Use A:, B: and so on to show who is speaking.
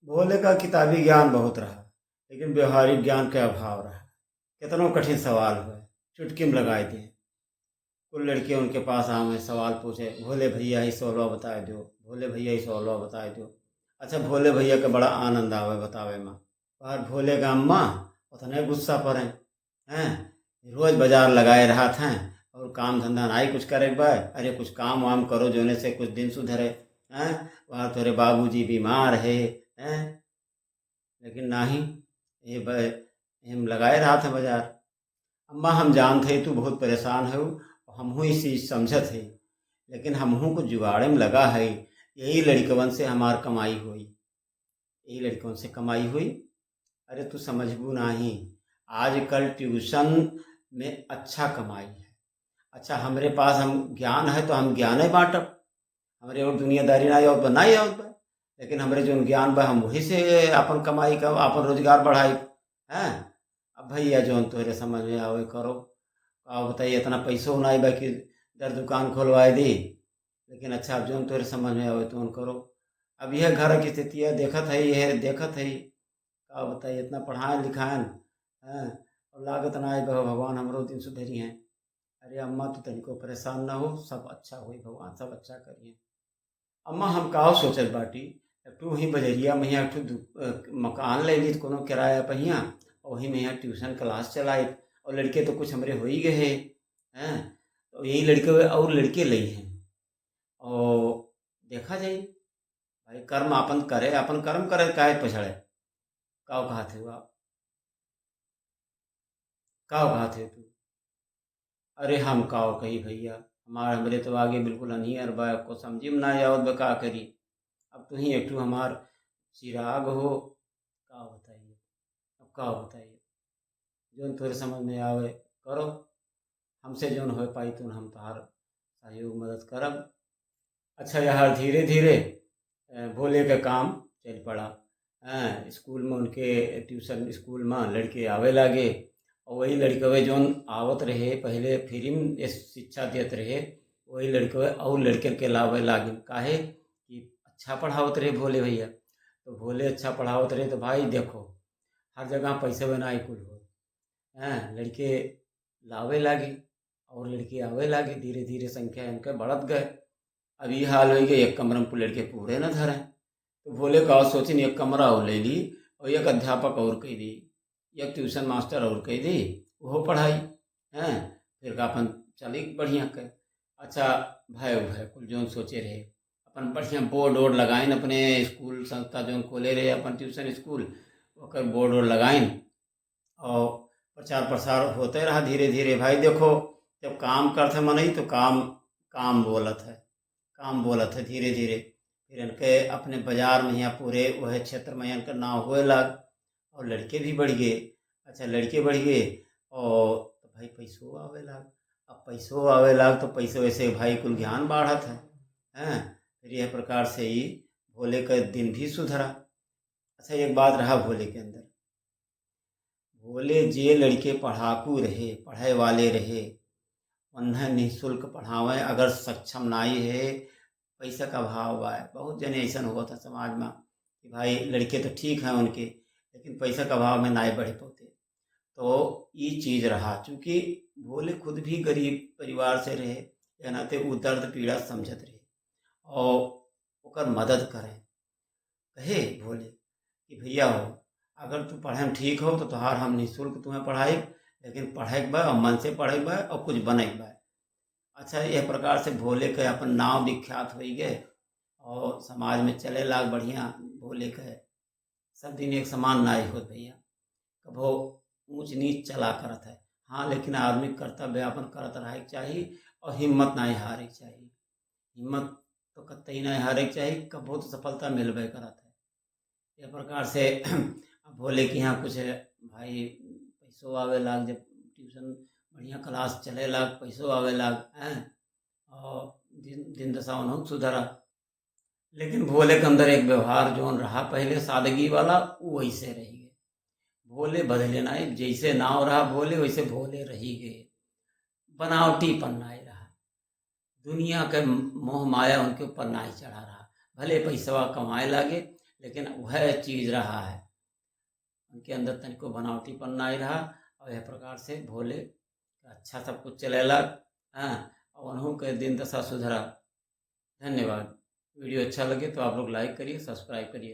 A: भोले का किताबी ज्ञान बहुत रहा, लेकिन व्यवहारिक ज्ञान के अभाव रहा। कितनों कठिन सवाल हुए, चुटकी में लगाए दिए। कुल लड़के उनके पास आए, सवाल पूछे, भोले भैया ही सवाल बताए दो, भोले भैया ही सवाल बताए दो। अच्छा, भोले भैया के बड़ा आनंद आवे बतावे माँ। पर भोले गाम माँ उतने गुस्सा पर हैं। रोज बाजार लगाए रहा था और काम धंधा ना ही कुछ करे बा। अरे कुछ काम वाम करो जोने से कुछ दिन सुधरे। हैं, वहाँ तेरे बाबूजी बीमार हैं, लेकिन नाही, ये हम लगाए रहा था बाजार। अम्मा हम जानत हई तू बहुत परेशान है, हमहू इस चीज समझत है, लेकिन हमहू को जुगाड़े में लगा है। यही लड़कवन से हमार कमाई हुई, यही लड़कवन से कमाई हुई। अरे तू समझबू नहीं, आजकल ट्यूशन में अच्छा कमाई है। अच्छा, हमरे पास हम ज्ञान है तो हम ज्ञान ही बांटब। हमरे और दुनियादारी ना और बनाई और बा। लेकिन हमरे जो ज्ञान बा हम वही से अपन कमाई का अपन रोजगार बढ़ाई हैं। अब भैया जौन तोहरे समझ में आवे करो। का बताइए, इतना पैसों नहीं बा कि दर दुकान खोलवाए दी। लेकिन अच्छा, अब जौन तोहरे समझ में आवे तो करो। अब यह घर की स्थिति है, देखत है, यह देखत है। का बताइए, इतना पढ़ाए लिखाएन हैं और लागत ना आए भगवान हमरो दिन सुधरी हैं। अरे अम्मा तो तनिको परेशान ना हो, सब अच्छा होई, भगवान सब अच्छा करिए। अम्मा हम काहो सोचत बाटी, तू ही बजरिया में यहाँ मकान ले ली कोनो किराया पहिया, और वही में यहाँ ट्यूशन क्लास चलाई। और लड़के तो कुछ हमरे हो ही गए हैं। तो यही लड़के और लड़के लई हैं। और देखा जाई, भाई कर्म अपन करे, अपन कर्म करे काहे पछड़े। काहो कहा थे आप, काहो कहा थे तू। अरे हम काहो कही भैया, हमरे तो आगे बिल्कुल अनियर बा, को समझी में ना आवत बा का करी। अब तू ही एक ठू हमार चिराग हो, का बताइए। अब का बताइए, जोन तोरे समझ में आवे करो। हमसे जोन हो पाई तो हम तोहार सहयोग मदद करब। अच्छा यार, धीरे धीरे भोले का काम चल पड़ा। स्कूल में उनके ट्यूशन स्कूल में लड़के आवे लागे। और वही लड़कवे जोन आवत रहे पहले फ्री में ये शिक्षा देत रहे, वही लड़कवे और लड़कन के लावे लागे। काहे कि अच्छा पढ़ावत रहे भोले भैया। तो भोले अच्छा पढ़ावत रहे तो भाई देखो, हर जगह पैसे बनाए कुल हो। लड़के लावे लागे और लड़के आवे लागे, धीरे धीरे संख्या इनके बढ़त गए। अब ये हाल हो गया, एक कमरे में लड़के पूरे न धरे। तो भोले का सोचिन एक कमरा और ले ली, और एक अध्यापक और कह दी, एक ट्यूशन मास्टर और कह दी, वो पढ़ाई हैं। फिर का अपन चली बढ़िया कर। अच्छा, भाई भाई कुल जोन सोचे रहे, अपन बढ़िया बोर्ड वोर्ड लगाइन, अपने स्कूल संस्था जोन खोले रहे अपन ट्यूशन स्कूल, ओकर बोर्ड वोर्ड लगाइन। और प्रचार प्रसार होते रहा धीरे धीरे। भाई देखो, जब काम करते मनई तो काम काम बोलत है, काम बोलत है धीरे धीरे। फिर इनके अपने बाजार में यहाँ पूरे वह क्षेत्र में इनका नाम हुए लग, और लड़के भी बढ़ गए। अच्छा, लड़के बढ़ गए और तो भाई पैसों आवे लग। अब पैसों आवे लग तो पैसे वैसे भाई कुल ज्ञान बढ़त है हैं। फिर यह प्रकार से ही भोले का दिन भी सुधरा। अच्छा, एक बात रहा भोले के अंदर, भोले जे लड़के पढ़ाकू रहे, पढ़े वाले रहे, उन्हें निःशुल्क पढ़ावें। अगर सक्षम नाई है, पैसा का अभाव बा, बहुत जने ऐसा हुआ था समाज में कि भाई लड़के तो ठीक हैं उनके, लेकिन पैसा का अभाव में नाई बढ़े पाते। तो ये चीज़ रहा, चूँकि भोले खुद भी गरीब परिवार से रहे, या नाते वो दर्द पीड़ा समझत रहे और ओकर मदद करें। कहे भोले कि भैया हो, अगर तू पढ़े में ठीक हो तो तोहार हम निःशुल्क तुम्हें पढ़ाई, लेकिन पढ़े के बा और मन से पढ़े के बा और कुछ बने के बा। अच्छा, यह प्रकार से भोले के अपन नाम विख्यात हो गए और समाज में चले लाग बढ़िया। भोले के सब दिन एक समान नाई होत भैया, कभो ऊंच नीच चला करत है। हाँ, लेकिन आदमी कर्तव्य अपन करत रहे के चाहिए और हिम्मत नहीं हारे के चाहिए। हिम्मत तो कतई नहीं हारे के चाहिए, कभो तो सफलता मिलबे करत है। इस प्रकार से अब भोले के यहाँ कुछ भाई पैसों आवे लाग, जब ट्यूशन बढ़िया क्लास चले लाग, पैसों आवे लाग हैं, और दिन दशा उन्होंने सुधरा। लेकिन भोले के अंदर एक व्यवहार जोन रहा पहले सादगी वाला, वो वैसे रही गए। भोले बदले नहीं, जैसे नाव रहा भोले वैसे भोले रही गए। बनावटीपन नहीं रहा, दुनिया के मोह माया उनके ऊपर नहीं चढ़ा रहा। भले पैसा कमाए लागे, लेकिन वह चीज़ रहा है, उनके अंदर तनिको बनावटीपन नहीं रहा और यह प्रकार से भोले अच्छा सब कुछ चलेलक। हाँ, और उन्हों के दिन दशा सुधरा। धन्यवाद। वीडियो अच्छा लगे तो आप लोग लाइक करिए, सब्सक्राइब करिए।